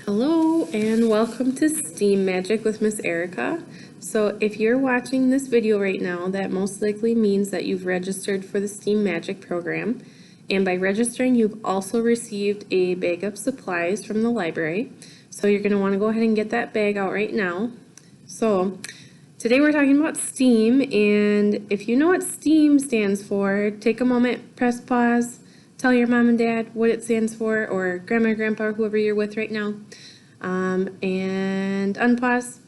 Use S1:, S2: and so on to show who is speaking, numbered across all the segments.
S1: Hello and welcome to STEAM Magic with Miss Erica. So if you're watching this video right now, that most likely means that you've registered for the STEAM Magic program. And by registering, you've also received a bag of supplies from the library. So you're going to want to go ahead and get that bag out right now. So today we're talking about STEAM, and if you know what STEAM stands for, take a moment, press pause, tell your mom and dad what it stands for, or grandma, grandpa, or whoever you're with right now, and unpause.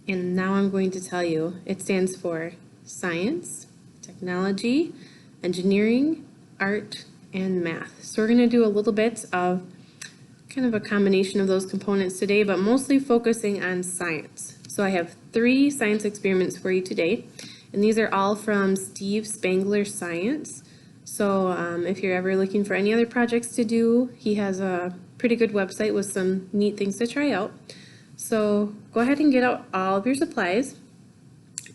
S1: And now I'm going to tell you it stands for science, technology, engineering, art, and math. So we're going to do a little bit of kind of a combination of those components today, but mostly focusing on science. So I have 3 science experiments for you today, and these are all from Steve Spangler's Science. So if you're ever looking for any other projects to do, he has a pretty good website with some neat things to try out. So go ahead and get out all of your supplies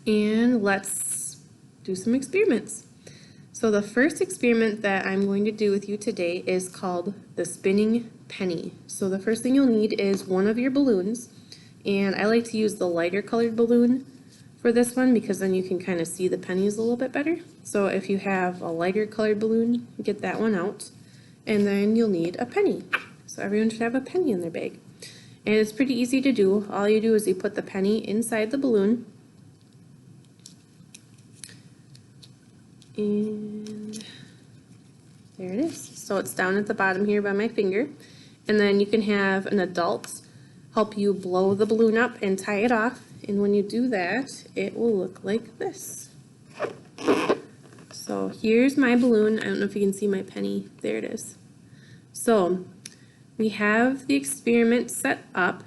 S1: and let's do some experiments. So the first experiment that I'm going to do with you today is called the spinning penny. So the first thing you'll need is one of your balloons, and I like to use the lighter colored balloon for this one because then you can kind of see the pennies a little bit better. So if you have a lighter colored balloon, get that one out, and then you'll need a penny. So everyone should have a penny in their bag. And it's pretty easy to do. All you do is you put the penny inside the balloon, and there it is. So it's down at the bottom here by my finger. And then you can have an adult help you blow the balloon up and tie it off. And when you do that, it will look like this. So here's my balloon. I don't know if you can see my penny. There it is. So we have the experiment set up.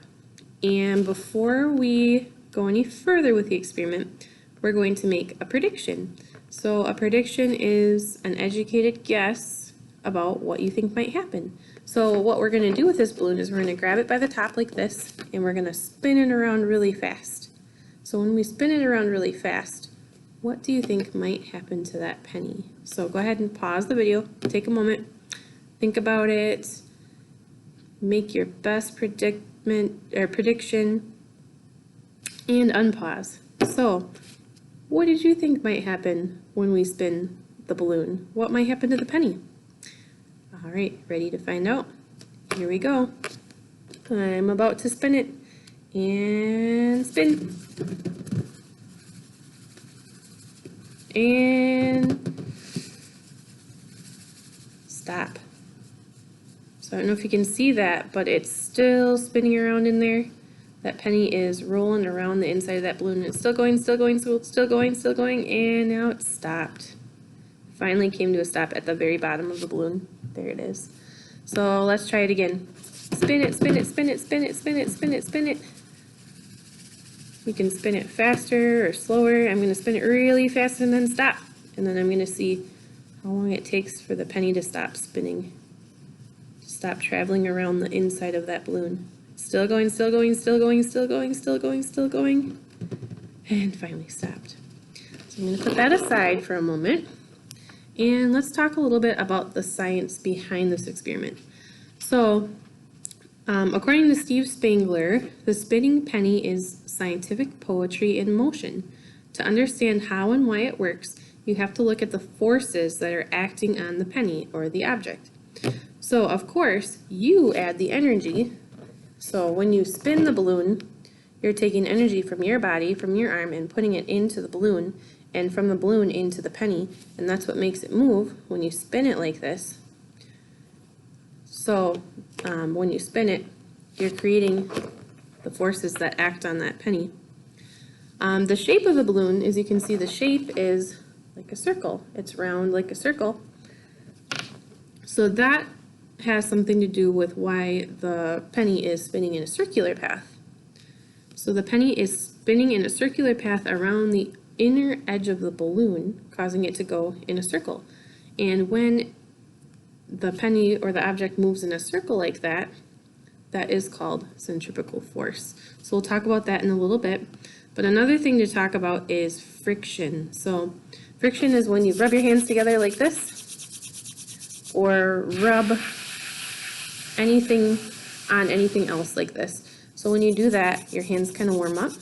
S1: And before we go any further with the experiment, we're going to make a prediction. So a prediction is an educated guess about what you think might happen. So what we're going to do with this balloon is we're going to grab it by the top like this, and we're going to spin it around really fast. So when we spin it around really fast, what do you think might happen to that penny? So go ahead and pause the video, take a moment, think about it, make your best prediction, and unpause. So what did you think might happen when we spin the balloon? What might happen to the penny? All right, ready to find out? Here we go. I'm about to spin it, and spin. And stop. So I don't know if you can see that, but it's still spinning around in there. That penny is rolling around the inside of that balloon. It's still going, still going, still going, still going, and now it's stopped. Finally came to a stop at the very bottom of the balloon. There it is. So let's try it again. Spin it, spin it, spin it, spin it, spin it, spin it, spin it. You can spin it faster or slower. I'm going to spin it really fast and then stop. And then I'm going to see how long it takes for the penny to stop spinning. Stop traveling around the inside of that balloon. Still going, still going, still going, still going, still going, still going. And finally stopped. So I'm going to put that aside for a moment. And let's talk a little bit about the science behind this experiment. So, according to Steve Spangler, the spinning penny is scientific poetry in motion. To understand how and why it works, you have to look at the forces that are acting on the penny or the object. So, of course, you add the energy. So when you spin the balloon, you're taking energy from your body, from your arm, and putting it into the balloon, and from the balloon into the penny, and that's what makes it move when you spin it like this. So when you spin it, you're creating the forces that act on that penny. The shape of the balloon, as you can see, the shape is like a circle. It's round like a circle. So that has something to do with why the penny is spinning in a circular path. So the penny is spinning in a circular path around the inner edge of the balloon, causing it to go in a circle. And when the penny or the object moves in a circle like that, that is called centripetal force. So we'll talk about that in a little bit. But another thing to talk about is friction. So friction is when you rub your hands together like this, or rub anything on anything else like this. So when you do that, your hands kind of warm up.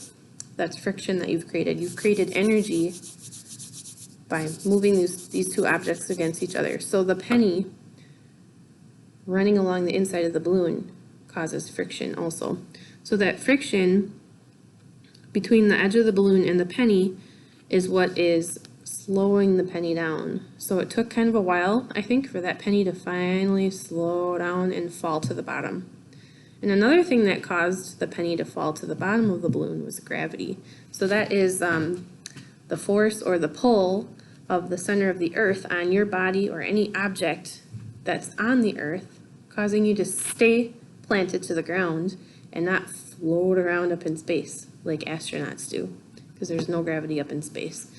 S1: That's friction that you've created. You've created energy by moving these two objects against each other. So the penny running along the inside of the balloon causes friction also. So that friction between the edge of the balloon and the penny is what is slowing the penny down. So it took kind of a while, I think, for that penny to finally slow down and fall to the bottom. And another thing that caused the penny to fall to the bottom of the balloon was gravity. So that is the force or the pull of the center of the earth on your body or any object that's on the earth, causing you to stay planted to the ground and not float around up in space like astronauts do, because there's no gravity up in space.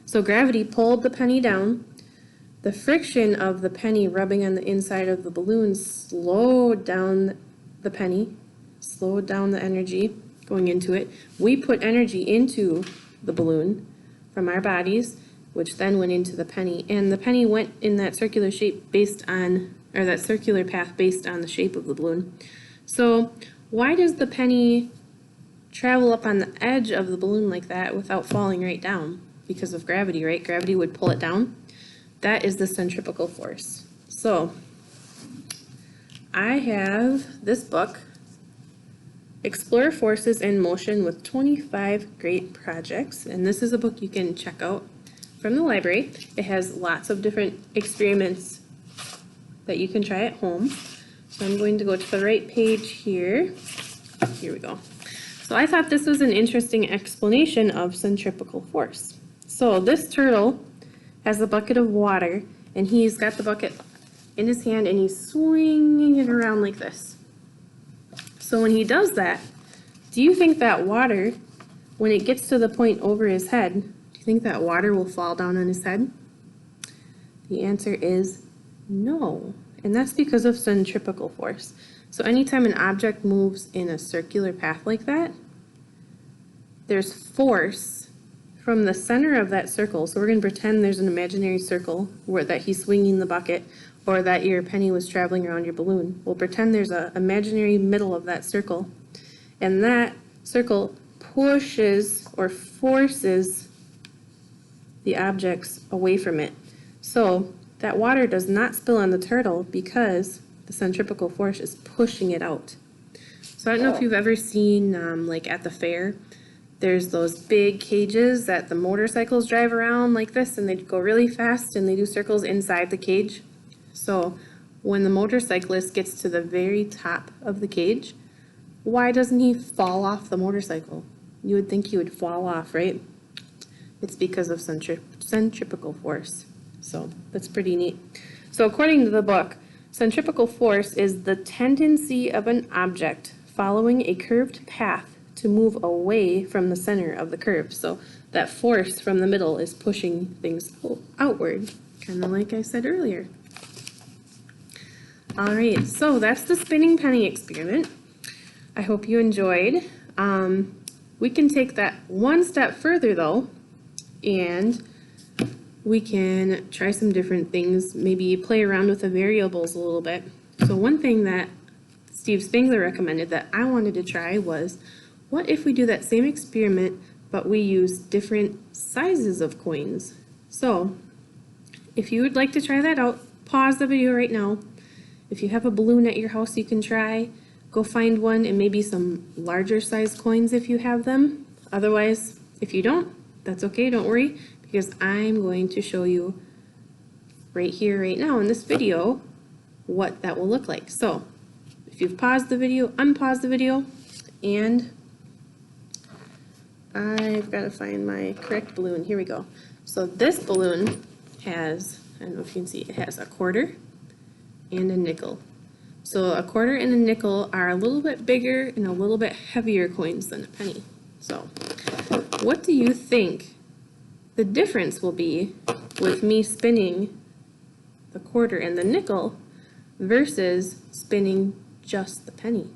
S1: So gravity pulled the penny down. The friction of the penny rubbing on the inside of the balloon slowed down the penny, slowed down the energy going into it. We put energy into the balloon from our bodies, which then went into the penny, and the penny went in that circular shape based on, or that circular path based on the shape of the balloon. So why does the penny travel up on the edge of the balloon like that without falling right down? Because of gravity, right? Gravity would pull it down. That is the centripetal force. So I have this book, Explore Forces in Motion with 25 Great Projects, and this is a book you can check out from the library. It has lots of different experiments that you can try at home. So I'm going to go to the right page here. Here we go. So I thought this was an interesting explanation of centripetal force. So this turtle has a bucket of water, and he's got the bucket in his hand, and he's swinging it around like this. So when he does that, do you think that water, when it gets to the point over his head, do you think that water will fall down on his head? The answer is no, and that's because of centripetal force. So anytime an object moves in a circular path like that, there's force from the center of that circle. So we're going to pretend there's an imaginary circle where that he's swinging the bucket, or that your penny was traveling around your balloon. We'll pretend there's an imaginary middle of that circle, and that circle pushes or forces the objects away from it. So that water does not spill on the turtle because the centripetal force is pushing it out. So I don't know if you've ever seen, like at the fair, there's those big cages that the motorcycles drive around like this, and they go really fast and they do circles inside the cage. So when the motorcyclist gets to the very top of the cage, why doesn't he fall off the motorcycle? You would think he would fall off, right? It's because of centripetal force. So that's pretty neat. So according to the book, centripetal force is the tendency of an object following a curved path to move away from the center of the curve. So that force from the middle is pushing things outward, kind of like I said earlier. All right, so that's the spinning penny experiment. I hope you enjoyed. We can take that one step further though, and we can try some different things, maybe play around with the variables a little bit. So one thing that Steve Spangler recommended that I wanted to try was, what if we do that same experiment, but we use different sizes of coins? So if you would like to try that out, pause the video right now. If you have a balloon at your house you can try, go find one, and maybe some larger size coins if you have them. Otherwise, if you don't, that's okay, don't worry, because I'm going to show you right here, right now in this video, what that will look like. So if you've paused the video, unpause the video, and I've got to find my correct balloon. Here we go. So this balloon has, I don't know if you can see, it has a quarter and a nickel. So a quarter and a nickel are a little bit bigger and a little bit heavier coins than a penny. So what do you think the difference will be with me spinning the quarter and the nickel versus spinning just the penny?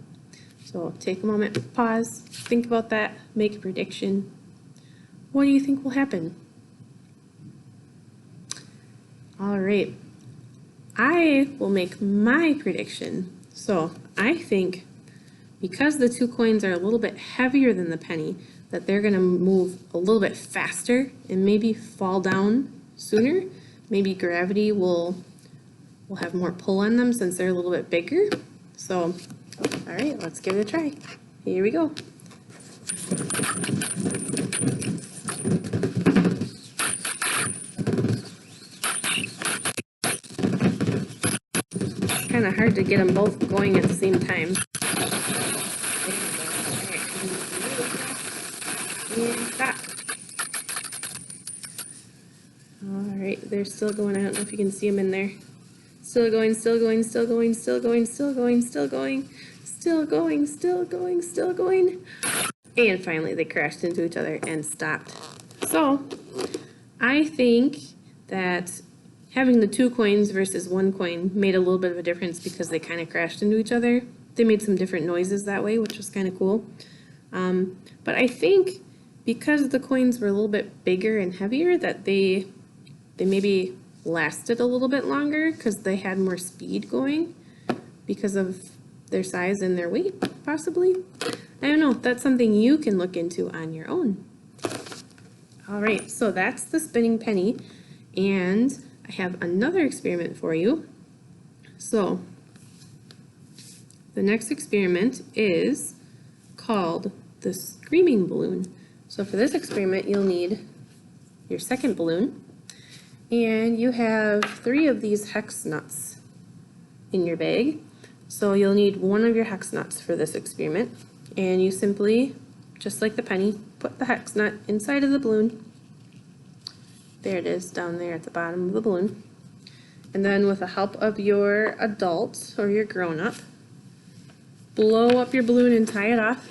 S1: So take a moment, pause, think about that, make a prediction. What do you think will happen? All right, I will make my prediction. So I think because the 2 coins are a little bit heavier than the penny, that they're going to move a little bit faster and maybe fall down sooner. Maybe gravity will have more pull on them since they're a little bit bigger. So, all right, let's give it a try. Here we go. Kind of hard to get them both going at the same time. And stop. All right, they're still going. I don't know if you can see them in there. Still going, still going, still going, still going, still going, still going, still going, still going, still going. And finally they crashed into each other and stopped. So I think that having the 2 coins versus 1 coin made a little bit of a difference because they kind of crashed into each other. They made some different noises that way, which was kind of cool. But I think because the coins were a little bit bigger and heavier, that they maybe lasted a little bit longer because they had more speed going because of their size and their weight, possibly. I don't know. That's something you can look into on your own. All right, so that's the spinning penny, and I have another experiment for you. So the next experiment is called the screaming balloon. So for this experiment, you'll need your second balloon, and you have 3 of these hex nuts in your bag. So you'll need 1 of your hex nuts for this experiment, and you simply, just like the penny, put the hex nut inside of the balloon. There it is, down there at the bottom of the balloon. And then with the help of your adult or your grown-up, blow up your balloon and tie it off.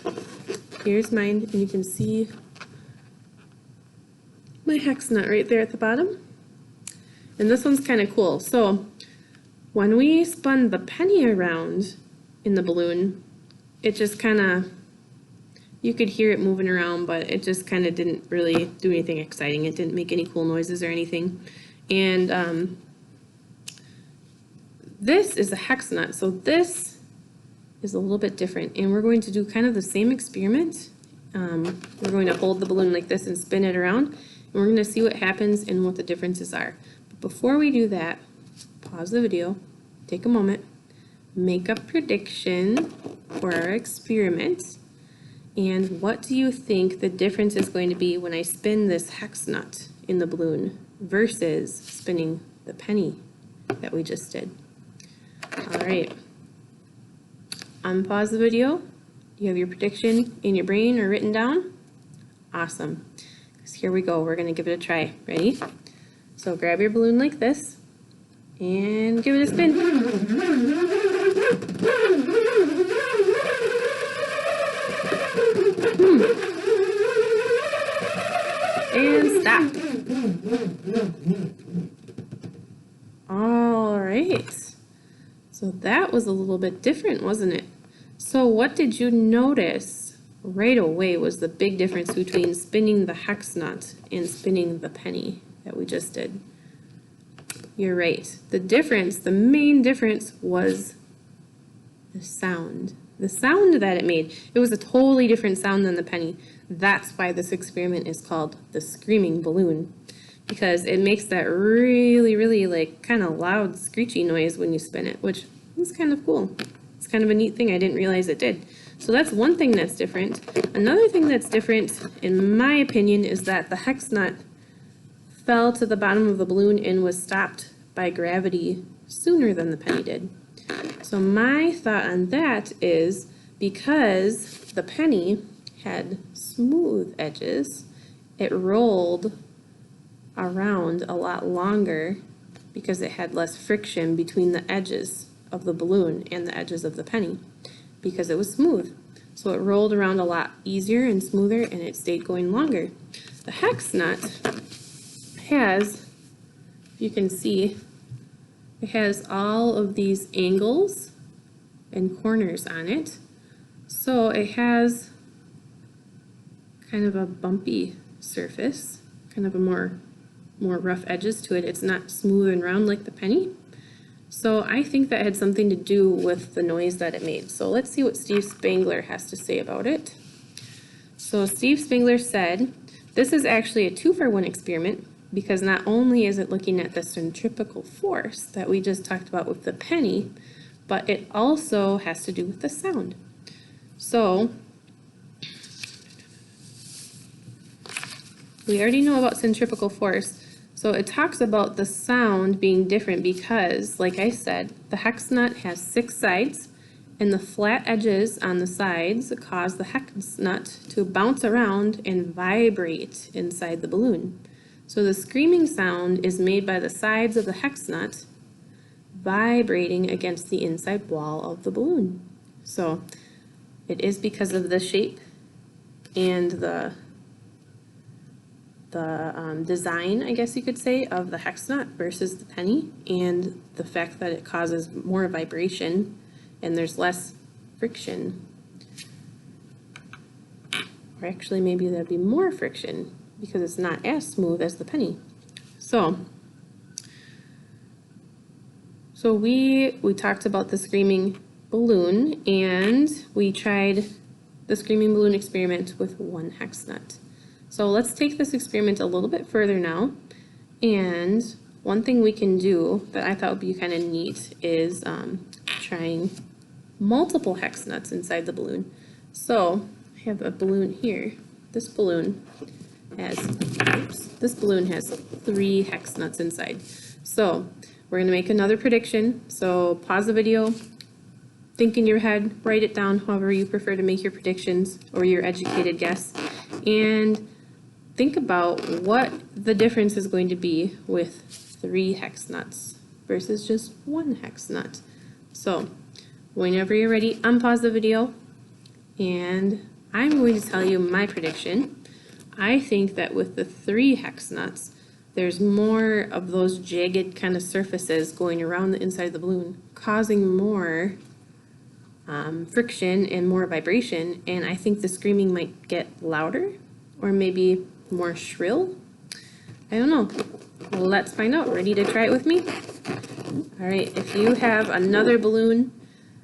S1: Here's mine, and you can see my hex nut right there at the bottom. And this one's kind of cool. So when we spun the penny around in the balloon, it just kind of, you could hear it moving around, but it just kind of didn't really do anything exciting. It didn't make any cool noises or anything. And this is a hex nut, so this is a little bit different. And we're going to do kind of the same experiment. We're going to hold the balloon like this and spin it around, and we're going to see what happens and what the differences are. But before we do that, pause the video, take a moment, make a prediction for our experiment. And what do you think the difference is going to be when I spin this hex nut in the balloon versus spinning the penny that we just did? All right. Unpause the video. You have your prediction in your brain or written down? Awesome. So here we go. We're going to give it a try. Ready? So grab your balloon like this and give it a spin. And stop. All right. So that was a little bit different, wasn't it? So what did you notice right away was the big difference between spinning the hex nut and spinning the penny that we just did? You're right. The difference, the main difference, was the sound. The sound that it made. It was a totally different sound than the penny. That's why this experiment is called the screaming balloon, because it makes that really, really like kind of loud screechy noise when you spin it, which is kind of cool. It's kind of a neat thing. I didn't realize it did. So that's one thing that's different. Another thing that's different, in my opinion, is that the hex nut fell to the bottom of the balloon and was stopped by gravity sooner than the penny did. So my thought on that is because the penny had smooth edges, it rolled around a lot longer because it had less friction between the edges of the balloon and the edges of the penny because it was smooth. So it rolled around a lot easier and smoother, and it stayed going longer. The hex nut has, you can see, it has all of these angles and corners on it. So it has kind of a bumpy surface, kind of a more rough edges to it. It's not smooth and round like the penny. So I think that had something to do with the noise that it made. So let's see what Steve Spangler has to say about it. So Steve Spangler said, this is actually a 2-for-1 experiment because not only is it looking at the centripetal force that we just talked about with the penny, but it also has to do with the sound. So we already know about centripetal force. So it talks about the sound being different because, like I said, the hex nut has 6 sides, and the flat edges on the sides cause the hex nut to bounce around and vibrate inside the balloon. So the screaming sound is made by the sides of the hex nut vibrating against the inside wall of the balloon. So it is because of the shape and the design, I guess you could say, of the hex nut versus the penny, and the fact that it causes more vibration and there's less friction. Or actually maybe there'd be more friction because it's not as smooth as the penny. So we talked about the screaming balloon, and we tried the screaming balloon experiment with 1 hex nut. So let's take this experiment a little bit further now, and one thing we can do that I thought would be kind of neat is trying multiple hex nuts inside the balloon. So I have a balloon here. This balloon has 3 hex nuts inside. So we're going to make another prediction. So pause the video, think in your head, write it down however you prefer to make your predictions or your educated guess, and think about what the difference is going to be with 3 hex nuts versus just 1 hex nut. So whenever you're ready, unpause the video, and I'm going to tell you my prediction. I think that with the 3 hex nuts, there's more of those jagged kind of surfaces going around the inside of the balloon, causing more friction and more vibration, and I think the screaming might get louder or maybe more shrill. I don't know. Well, let's find out. Ready to try it with me? All right, if you have another balloon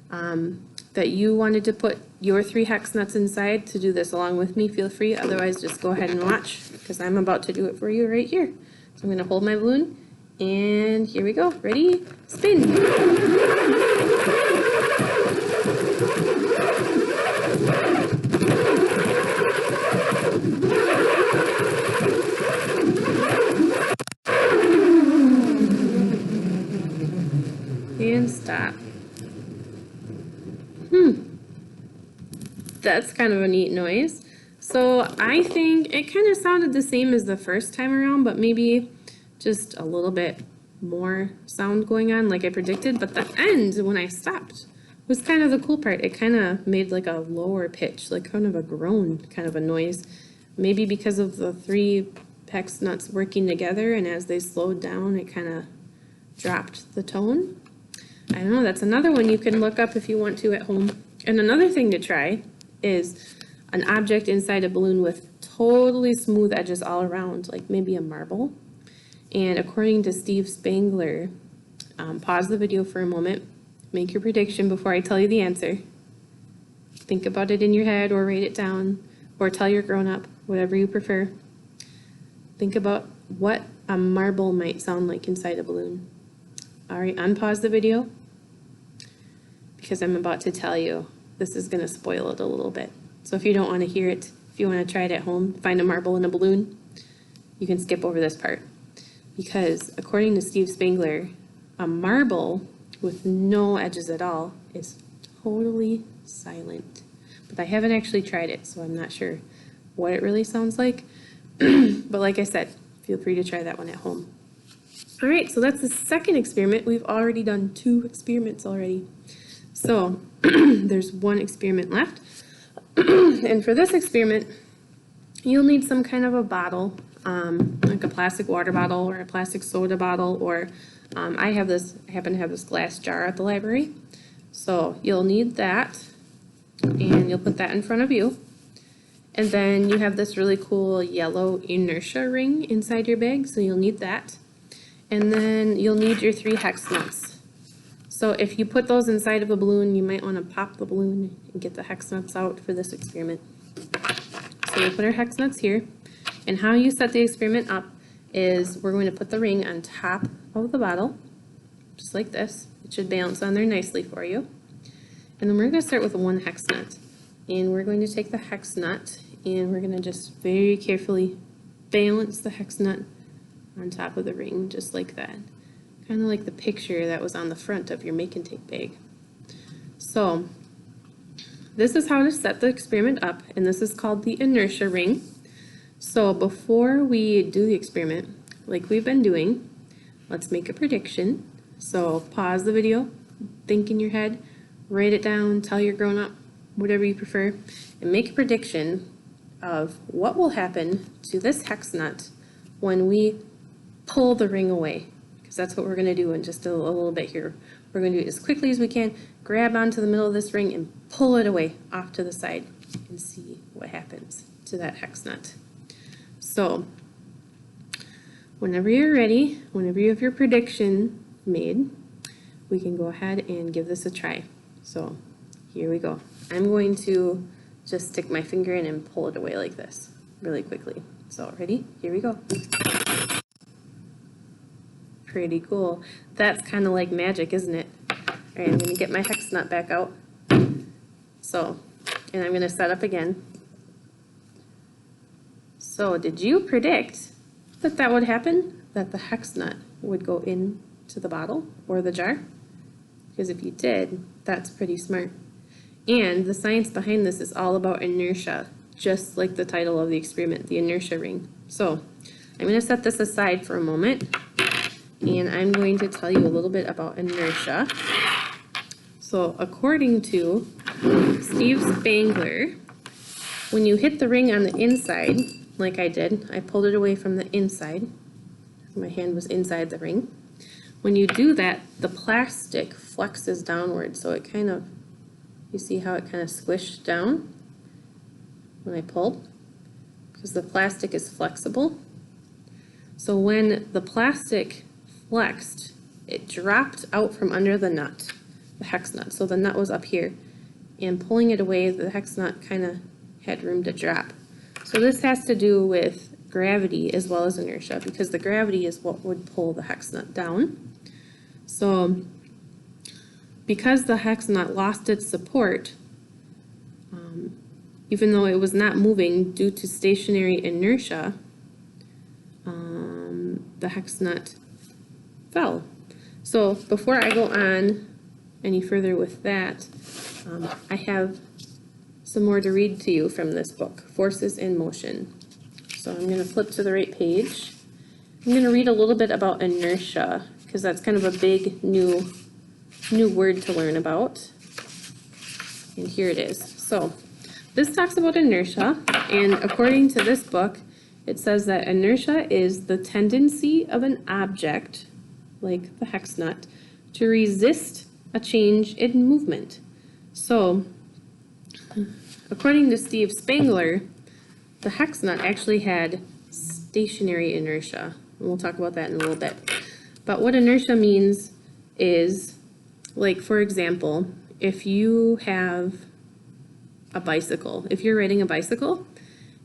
S1: that you wanted to put your 3 hex nuts inside to do this along with me, feel free. Otherwise, just go ahead and watch because I'm about to do it for you right here. So I'm going to hold my balloon, and here we go. Ready? Spin! And stop. That's kind of a neat noise. So I think it kind of sounded the same as the first time around, but maybe just a little bit more sound going on like I predicted. But the end, when I stopped, was kind of the cool part. It kind of made like a lower pitch, like kind of a groan kind of a noise. Maybe because of the 3 hex nuts working together, and as they slowed down, it kind of dropped the tone. I don't know, that's another one you can look up if you want to at home. And another thing to try is an object inside a balloon with totally smooth edges all around, like maybe a marble. And according to Steve Spangler, pause the video for a moment, make your prediction before I tell you the answer. Think about it in your head or write it down or tell your grown-up, whatever you prefer. Think about what a marble might sound like inside a balloon. All right, unpause the video because I'm about to tell you. This is going to spoil it a little bit. So if you don't want to hear it, if you want to try it at home, find a marble in a balloon, you can skip over this part. Because according to Steve Spangler, a marble with no edges at all is totally silent. But I haven't actually tried it, so I'm not sure what it really sounds like. But like I said, feel free to try that one at home. All right, so that's the second experiment. We've already done 2 experiments already. So there's 1 experiment left. And for this experiment, you'll need some kind of a bottle, like a plastic water bottle or a plastic soda bottle, or I happen to have this glass jar at the library. So you'll need that, and you'll put that in front of you. And then you have this really cool yellow Inertia ring inside your bag, so you'll need that. And then you'll need your 3 hex nuts. So if you put those inside of a balloon, you might want to pop the balloon and get the hex nuts out for this experiment. So we put our hex nuts here, and how you set the experiment up is we're going to put the ring on top of the bottle, just like this. It should balance on there nicely for you. And then we're going to start with one hex nut. And we're going to take the hex nut and we're going to just very carefully balance the hex nut on top of the ring, just like that. Kind of like the picture that was on the front of your make and take bag. So this is how to set the experiment up, and this is called the inertia ring. So before we do the experiment, like we've been doing, let's make a prediction. So pause the video, think in your head, write it down, tell your grown-up, whatever you prefer, and make a prediction of what will happen to this hex nut when we pull the ring away. Because that's what we're going to do in just a little bit here. We're going to do it as quickly as we can, grab onto the middle of this ring and pull it away off to the side and see what happens to that hex nut. So whenever you're ready, whenever you have your prediction made, we can go ahead and give this a try. So here we go. I'm going to just stick my finger in and pull it away like this really quickly. So ready? Here we go. Pretty cool. That's kind of like magic, isn't it? All right, I'm going to get my hex nut back out. So, and I'm going to set up again. So did you predict that that would happen? That the hex nut would go into the bottle or the jar? Because if you did, that's pretty smart. And the science behind this is all about inertia, just like the title of the experiment, the inertia ring. So I'm going to set this aside for a moment, and I'm going to tell you a little bit about inertia. So according to Steve Spangler, when you hit the ring on the inside, like I did, I pulled it away from the inside. My hand was inside the ring. When you do that, the plastic flexes downward, so it kind of, you see how it kind of squished down when I pulled? Because the plastic is flexible. So when the plastic flexed, it dropped out from under the nut, the hex nut. So the nut was up here, and pulling it away, the hex nut kind of had room to drop. So this has to do with gravity as well as inertia, because the gravity is what would pull the hex nut down. So because the hex nut lost its support, even though it was not moving due to stationary inertia, the hex nut fell. So before I go on any further with that, I have some more to read to you from this book, Forces in Motion. So I'm going to flip to the right page. I'm going to read a little bit about inertia, because that's kind of a big new word to learn about. And here it is. So this talks about inertia, and according to this book, it says that inertia is the tendency of an object, like the hex nut, to resist a change in movement. So according to Steve Spangler, the hex nut actually had stationary inertia. And we'll talk about that in a little bit. But what inertia means is, like, for example, if you have a bicycle, if you're riding a bicycle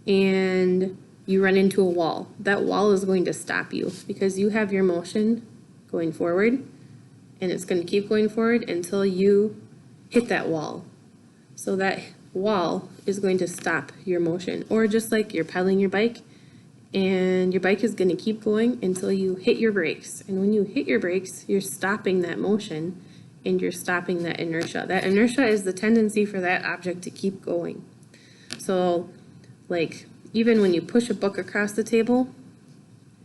S1: and you run into a wall, that wall is going to stop you because you have your motion going forward, and it's going to keep going forward until you hit that wall. So that wall is going to stop your motion. Or just like you're pedaling your bike, and your bike is going to keep going until you hit your brakes. And when you hit your brakes, you're stopping that motion and you're stopping that inertia. That inertia is the tendency for that object to keep going. So, like, even when you push a book across the table,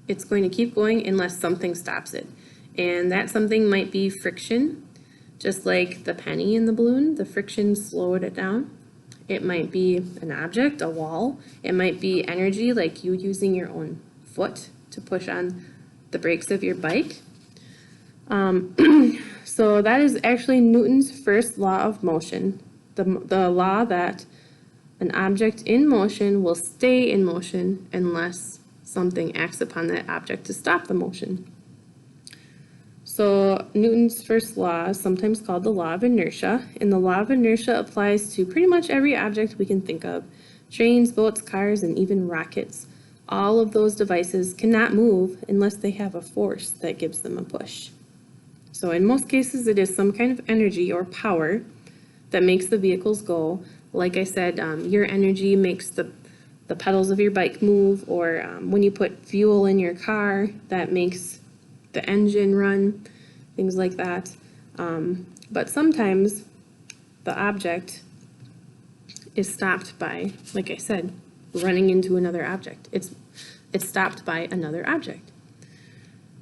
S1: it's going to keep going unless something stops it. And that something might be friction, just like the penny in the balloon. The friction slowed it down. It might be an object, a wall. It might be energy, like you using your own foot to push on the brakes of your bike. So that is actually Newton's first law of motion, the law that an object in motion will stay in motion unless something acts upon that object to stop the motion. So Newton's first law is sometimes called the law of inertia, and the law of inertia applies to pretty much every object we can think of. Trains, boats, cars, and even rockets. All of those devices cannot move unless they have a force that gives them a push. So in most cases, it is some kind of energy or power that makes the vehicles go. Like I said, your energy makes the pedals of your bike move, or when you put fuel in your car, that makes the engine run, things like that. But sometimes the object is stopped by, like I said, running into another object. It's stopped by another object.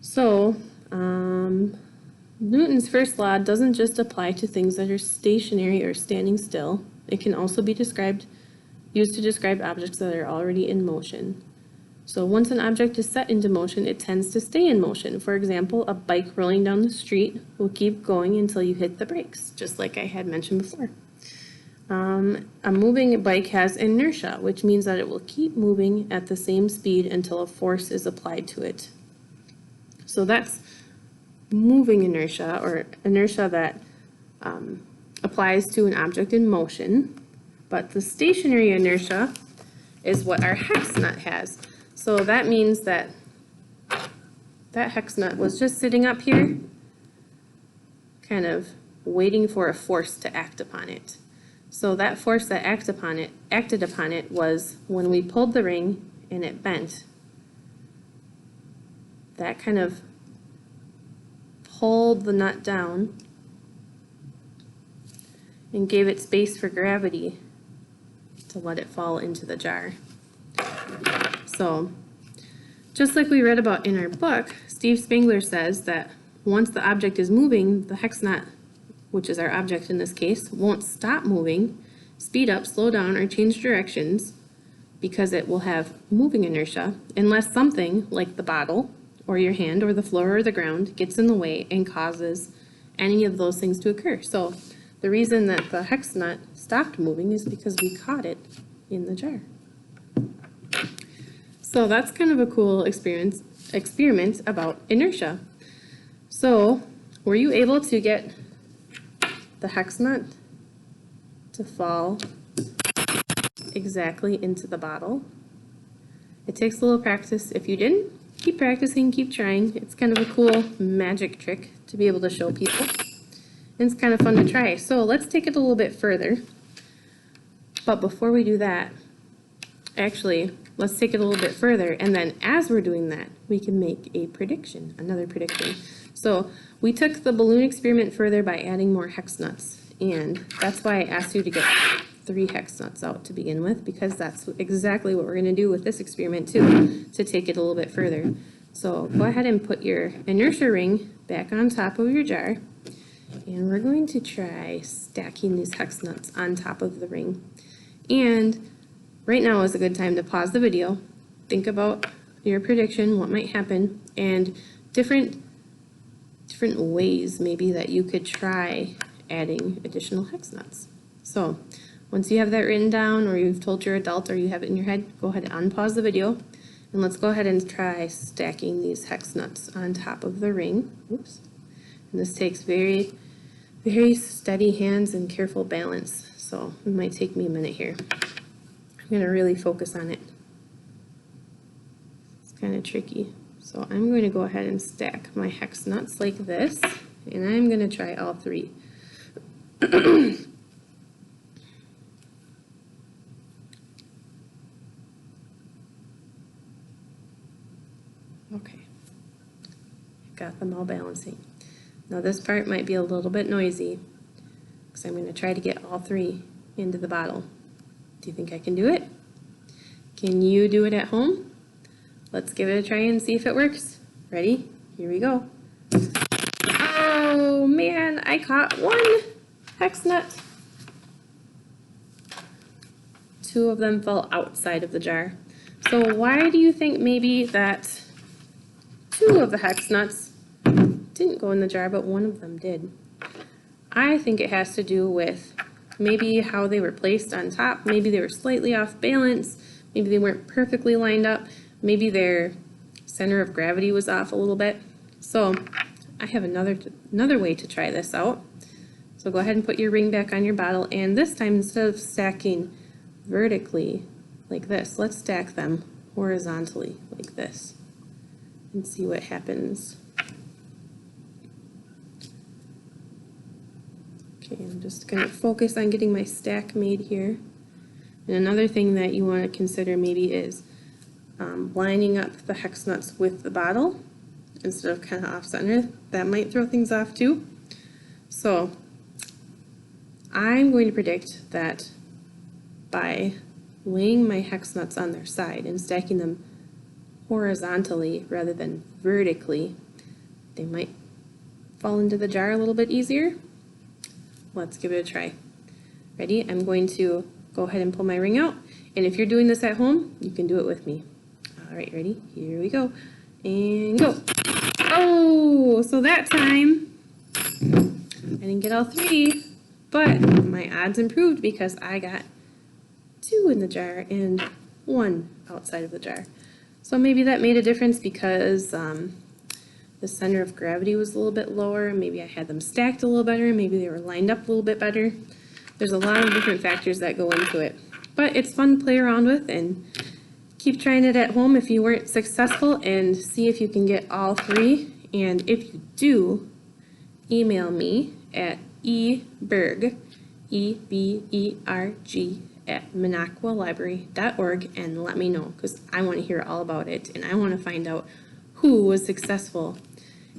S1: So Newton's first law doesn't just apply to things that are stationary or standing still. It can also be used to describe objects that are already in motion. So once an object is set into motion, it tends to stay in motion. For example, a bike rolling down the street will keep going until you hit the brakes, just like I had mentioned before. A moving bike has inertia, which means that it will keep moving at the same speed until a force is applied to it. So that's moving inertia, or inertia that applies to an object in motion. But the stationary inertia is what our hex nut has. So that means that that hex nut was just sitting up here, kind of waiting for a force to act upon it. So that force that acted upon it was when we pulled the ring and it bent. That kind of pulled the nut down and gave it space for gravity to let it fall into the jar. So, just like we read about in our book, Steve Spangler says that once the object is moving, the hex nut, which is our object in this case, won't stop moving, speed up, slow down, or change directions because it will have moving inertia unless something like the bottle or your hand or the floor or the ground gets in the way and causes any of those things to occur. So the reason that the hex nut stopped moving is because we caught it in the jar. So that's kind of a cool experiment about inertia. So were you able to get the hex nut to fall exactly into the bottle? It takes a little practice. If you didn't, keep practicing, keep trying. It's kind of a cool magic trick to be able to show people. And it's kind of fun to try. So let's take it a little bit further. But before we do that, actually, let's take it a little bit further. And then as we're doing that, we can make a prediction, another prediction. So we took the balloon experiment further by adding more hex nuts. And that's why I asked you to get 3 hex nuts out to begin with, because that's exactly what we're going to do with this experiment too, to take it a little bit further. So go ahead and put your inertia ring back on top of your jar, and we're going to try stacking these hex nuts on top of the ring. And right now is a good time to pause the video, think about your prediction, what might happen, and different ways maybe that you could try adding additional hex nuts. So once you have that written down, or you've told your adult, or you have it in your head, go ahead and unpause the video, and let's go ahead and try stacking these hex nuts on top of the ring. Oops. And this takes very, very steady hands and careful balance, so it might take me a minute here. I'm going to really focus on it. It's kind of tricky. So I'm going to go ahead and stack my hex nuts like this, and I'm going to try all 3. Okay, got them all balancing. Now this part might be a little bit noisy, because I'm going to try to get all 3 into the bottle. Do you think I can do it? Can you do it at home? Let's give it a try and see if it works. Ready? Here we go. Oh man, I caught 1 hex nut. 2 of them fell outside of the jar. So why do you think maybe that 2 of the hex nuts didn't go in the jar, but 1 of them did? I think it has to do with maybe how they were placed on top. Maybe they were slightly off balance. Maybe they weren't perfectly lined up. Maybe their center of gravity was off a little bit. So I have another way to try this out. So go ahead and put your ring back on your bottle, and this time instead of stacking vertically like this, let's stack them horizontally like this and see what happens. Okay, I'm just going to focus on getting my stack made here. And another thing that you want to consider maybe is lining up the hex nuts with the bottle instead of kind of off center. That might throw things off too. So I'm going to predict that by laying my hex nuts on their side and stacking them horizontally rather than vertically, they might fall into the jar a little bit easier. Let's give it a try. Ready? I'm going to go ahead and pull my ring out, and if you're doing this at home, you can do it with me. All right, ready? Here we go. And go. Oh, so that time I didn't get all three, but my odds improved because I got 2 in the jar and 1 outside of the jar. So maybe that made a difference because the center of gravity was a little bit lower. Maybe I had them stacked a little better. Maybe they were lined up a little bit better. There's a lot of different factors that go into it. But it's fun to play around with, and keep trying it at home if you weren't successful, and see if you can get all 3. And if you do, email me at eberg, E-B-E-R-G, at minocqualibrary.org and let me know, because I want to hear all about it, and I want to find out who was successful.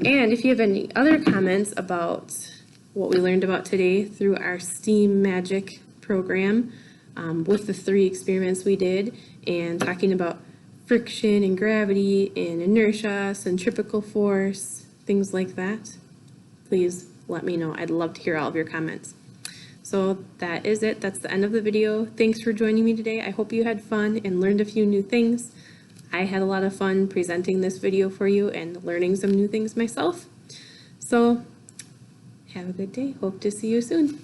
S1: And if you have any other comments about what we learned about today through our STEAM Magic program, with the 3 experiments we did, and talking about friction and gravity and inertia, centripetal force, things like that, please let me know. I'd love to hear all of your comments. So that is it. That's the end of the video. Thanks for joining me today. I hope you had fun and learned a few new things. I had a lot of fun presenting this video for you and learning some new things myself. So have a good day. Hope to see you soon.